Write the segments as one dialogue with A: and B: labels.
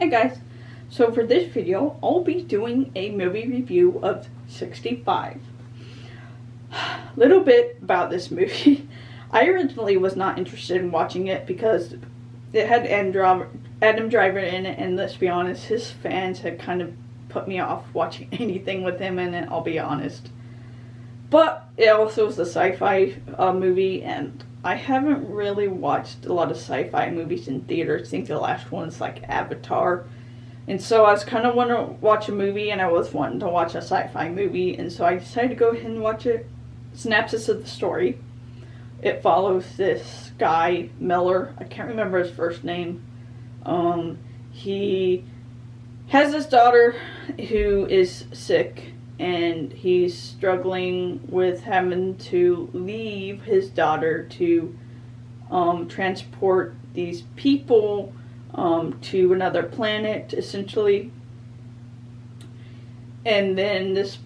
A: Hey guys, so for this video, I'll be doing a movie review of 65. Little bit about this movie. I originally was not interested in watching it because it had Adam Driver in it, and let's be honest, his fans had kind of put me off watching anything with him in it, I'll be honest. But it also was a sci-fi movie, and I haven't really watched a lot of sci-fi movies in theaters. I think the last one is like Avatar. And so I was kind of wanting to watch a movie, and I was wanting to watch a sci-fi movie, and so I decided to go ahead and watch a synopsis of the story. It follows this guy, Miller. I can't remember his first name. He has his daughter who is sick, and he's struggling with having to leave his daughter to transport these people to another planet, essentially. And then this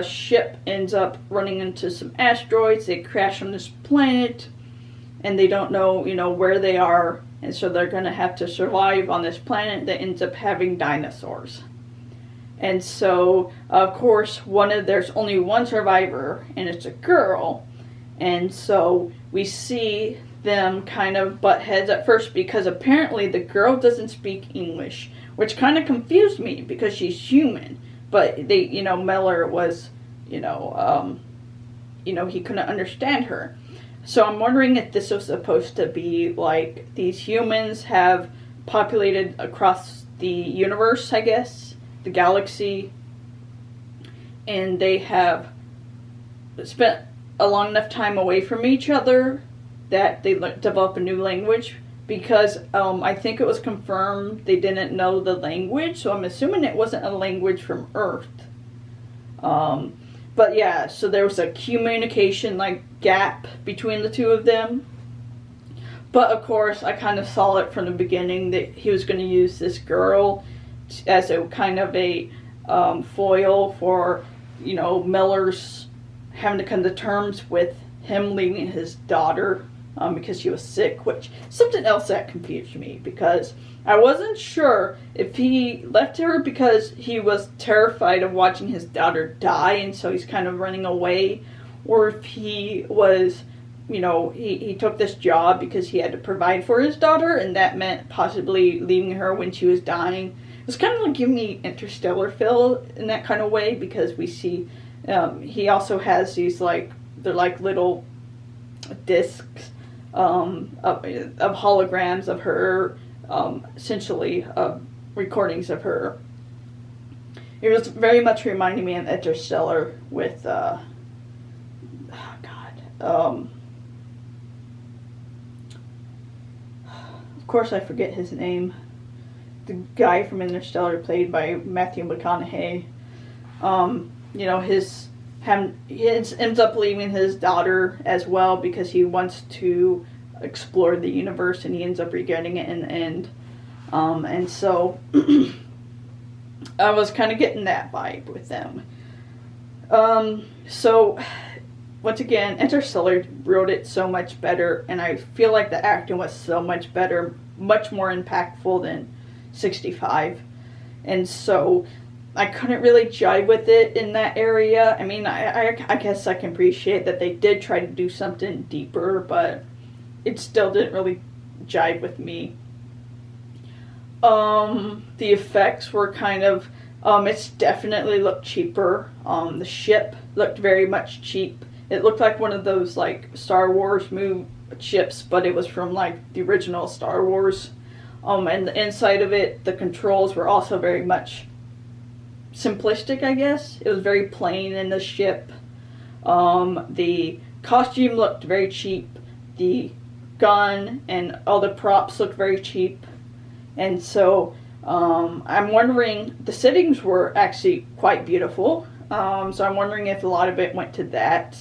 A: ship ends up running into some asteroids. They crash on this planet, and they don't know, where they are, and so they're going to have to survive on this planet that ends up having dinosaurs. And so, of course, there's only one survivor, and it's a girl. And so we see them kind of butt heads at first because apparently the girl doesn't speak English, which kind of confused me because she's human. But Miller was, he couldn't understand her. So I'm wondering if this was supposed to be like these humans have populated across the universe, I guess. The galaxy, and they have spent a long enough time away from each other that they develop a new language, because I think it was confirmed they didn't know the language, so I'm assuming it wasn't a language from Earth. But yeah, so there was a communication gap between the two of them. But of course, I kind of saw it from the beginning that he was going to use this girl as a kind of a foil for, Miller's having to come to terms with him leaving his daughter because she was sick, which something else that confused me, because I wasn't sure if he left her because he was terrified of watching his daughter die, and so he's kind of running away, or if he was, he took this job because he had to provide for his daughter, and that meant possibly leaving her when she was dying. It's kind of like giving me Interstellar feel in that kind of way, because we see he also has these they're like little discs of holograms of her, essentially recordings of her. It was very much reminding me of Interstellar with of course I forget his name. The guy from Interstellar, played by Matthew McConaughey, he ends up leaving his daughter as well because he wants to explore the universe, and he ends up regretting it in the end. And so I was kind of getting that vibe with them. So once again, Interstellar wrote it so much better, and I feel like the acting was so much better, much more impactful than 65, and so I couldn't really jive with it in that area. I mean, I guess I can appreciate that they did try to do something deeper, but it still didn't really jive with me. The effects were kind of, it's definitely looked cheaper. The ship looked very much cheap. It looked like one of those Star Wars ships, but it was from the original Star Wars. And the inside of it, the controls were also very much simplistic, I guess. It was very plain in the ship. The costume looked very cheap. The gun and all the props looked very cheap. And so I'm wondering, the settings were actually quite beautiful. So I'm wondering if a lot of it went to that.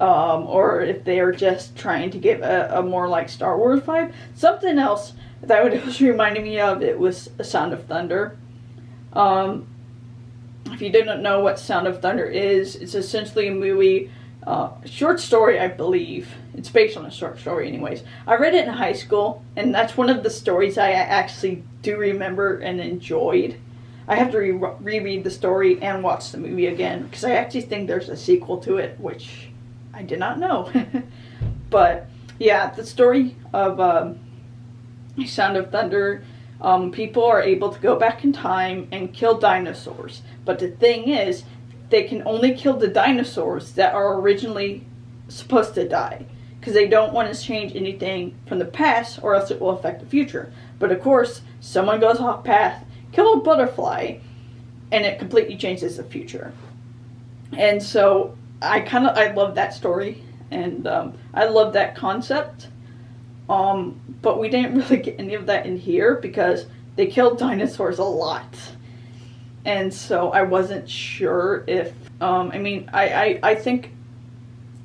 A: Or if they are just trying to give a more Star Wars vibe. Something else that it was reminding me of, it was A Sound of Thunder. If you didn't know what Sound of Thunder is, it's essentially a movie short story, I believe. It's based on a short story anyways. I read it in high school, and that's one of the stories I actually do remember and enjoyed. I have to reread the story and watch the movie again, because I actually think there's a sequel to it, which I did not know. But, yeah, the story of Sound of Thunder, people are able to go back in time and kill dinosaurs. But the thing is, they can only kill the dinosaurs that are originally supposed to die, because they don't want to change anything from the past, or else it will affect the future. But of course, someone goes off path, kill a butterfly, and it completely changes the future. And so I love that story, and I love that concept. But we didn't really get any of that in here, because they killed dinosaurs a lot. And so I wasn't sure if, I think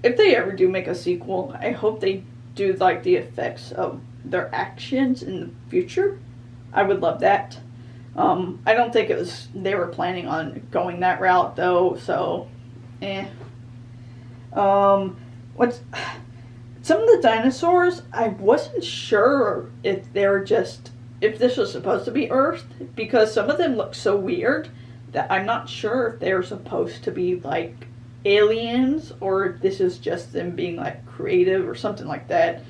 A: if they ever do make a sequel, I hope they do like the effects of their actions in the future. I would love that. I don't think they were planning on going that route though, so, some of the dinosaurs, I wasn't sure if this was supposed to be Earth, because some of them look so weird that I'm not sure if they're supposed to be like aliens, or if this is just them being like creative or something like that.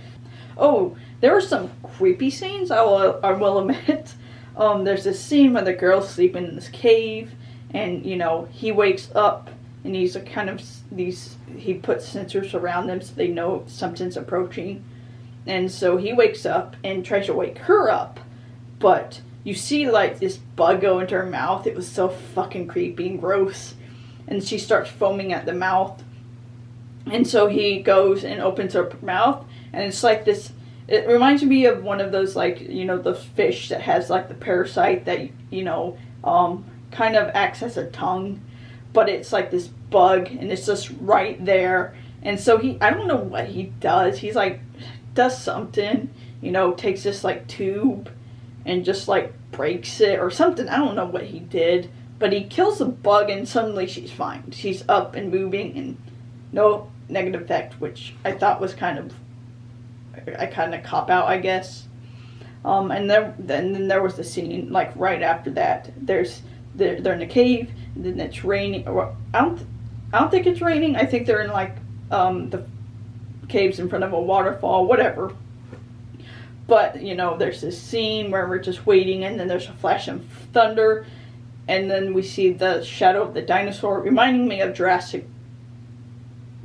A: Oh, there were some creepy scenes, I will admit. There's this scene where the girl's sleeping in this cave, and he wakes up, and he's he puts sensors around them so they know something's approaching. And so he wakes up and tries to wake her up, but you see like this bug go into her mouth. It was so fucking creepy and gross. And she starts foaming at the mouth. And so he goes and opens her mouth, and it's like this. It reminds me of one of those, like, the fish that has like the parasite that, kind of acts as a tongue. But it's like this bug, and it's just right there. And so I don't know what he does. He's like, does something, takes this like tube and just like breaks it or something. I don't know what he did. But he kills the bug, and suddenly she's fine. She's up and moving, and no negative effect, which I thought was kind of cop out, I guess. And then there was the scene like right after that. They're in a cave, and then it's raining. I don't think it's raining. I think they're in like the caves in front of a waterfall, whatever. But there's this scene where we're just waiting, and then there's a flash of thunder. And then we see the shadow of the dinosaur, reminding me of Jurassic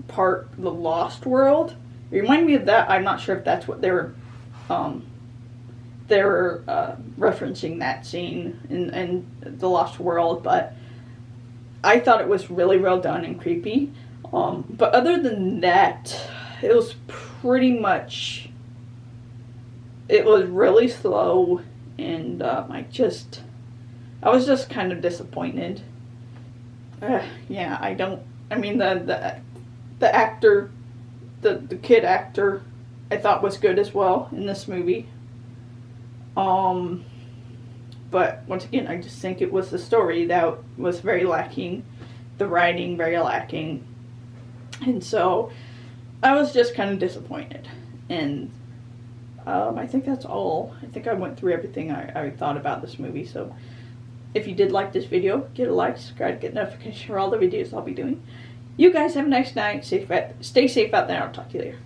A: Park, The Lost World. It reminded me of that. I'm not sure if that's what they were referencing that scene in The Lost World, but I thought it was really well done and creepy. But other than that, it was pretty much, it was really slow, and I was just kind of disappointed. The actor, the kid actor, I thought was good as well in this movie. But once again, I just think it was the story that was very lacking, the writing very lacking, and so I was just kind of disappointed. And I think that's all. I think I went through everything I thought about this movie, so if you did like this video, give it a like, subscribe, get notifications for all the videos I'll be doing. You guys have a nice night. Stay safe out there. I'll talk to you later.